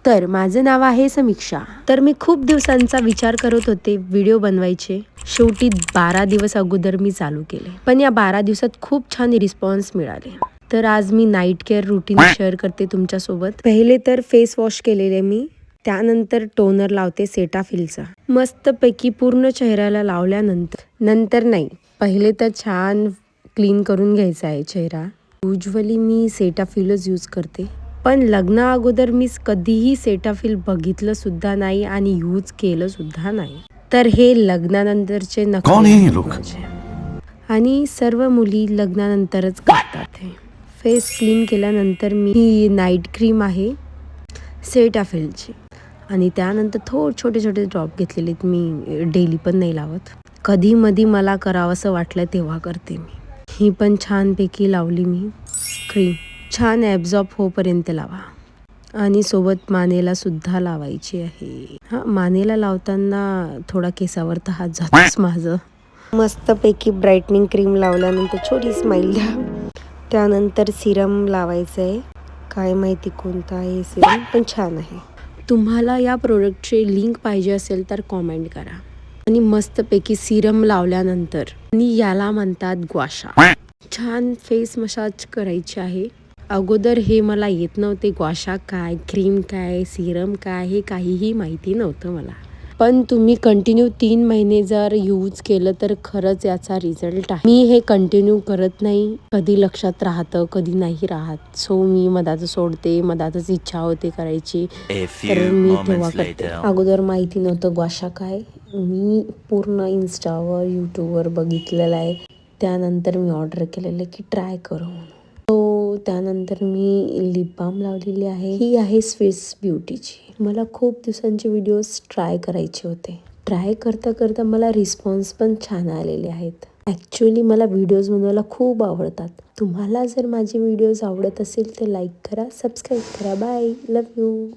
तर माझं नाव आहे समीक्षा. तर मी खूप दिवसांचा विचार करत होते व्हिडिओ बनवायचे. शेवटी 12 दिवस अगोदर मी चालू केले, पण या 12 दिवसात खूप छान रिस्पॉन्स मिळाले. तर आज मी नाईट केअर रुटीन शेअर करते तुमच्यासोबत. पहिले तर फेस वॉश केलेले मी, त्यानंतर टोनर लावते सेटाफिलचा. मस्तपैकी पूर्ण चेहऱ्याला लावल्यानंतर नाही, पहिले तर छान क्लीन करून घ्यायचा आहे चेहरा. युजली मी सेटाफिलच यूज करते, पण लग्ना अगोदर मी कधीही सेटाफिल बघितलं सुद्धा नाही आणि यूज केलं सुद्धा नाही. तर हे लग्नानंतरचे नखरे आणि सर्व मुली लग्नानंतरच करतात. हे फेस क्लीन केल्यानंतर मी नाईट क्रीम आहे सेटाफिलची आणि त्यानंतर छोटे छोटे ड्रॉप घेतलेले. मी डेली पण नाही लावत, कधी मधी मला करावंसं वाटलं तेव्हा करते मी. ही पण छानपैकी लावली मी क्रीम. छान ॲब्झॉर्ब होईपर्यंत लावा आणि सोबत मानेला सुद्धा लावायची आहे. मानेला लावताना थोडा केसावर तर हात जातोच माझं. मस्तपैकी ब्राईटनिंग क्रीम लावल्यानंतर छोटी स्माईल द्या. त्यानंतर सिरम लावायचं आहे, काय माहिती कोणता आहे सिरम, पण छान आहे. तुम्हाला या प्रोडक्टची लिंक पाहिजे असेल तर कॉमेंट करा. आणि मस्तपैकी सिरम लावल्यानंतर आणि याला म्हणतात ग्वाशा. छान फेस मसाज करायची आहे. अगोदर हे मला येत नव्हते, ग्वाशा काय, क्रीम काय, सिरम काय, हे काहीही माहिती नव्हतं मला. पण तुम्ही कंटिन्यू 3 महिने जर यूज केलं तर खरंच याचा रिझल्ट आहे. मी हे कंटिन्यू करत नाही, कधी लक्षात राहतं कधी नाही राहत. सो मी मधातच सोडते, मधातच इच्छा होते करायची तर मी तेव्हा करते. अगोदर माहिती नव्हतं ग्वाशा काय. मी पूर्ण इंस्टावर यूट्यूबवर बघितलेलं आहे, त्यानंतर मी ऑर्डर केलेलं की ट्राय करू. त्यानंतर मी लिप बाम लावलेली आहे. ही आहे स्विस ब्युटीची. मला खूप दिवसांचे व्हिडिओज ट्राय करायचे होते. ट्राय करता करता मला रिस्पॉन्स पण छान आलेले आहेत. ॲक्च्युली मला व्हिडिओज बनवायला खूप आवडतात. तुम्हाला जर माझे व्हिडिओज आवडत असेल तर लाईक करा, सबस्क्राईब करा. Bye, love you.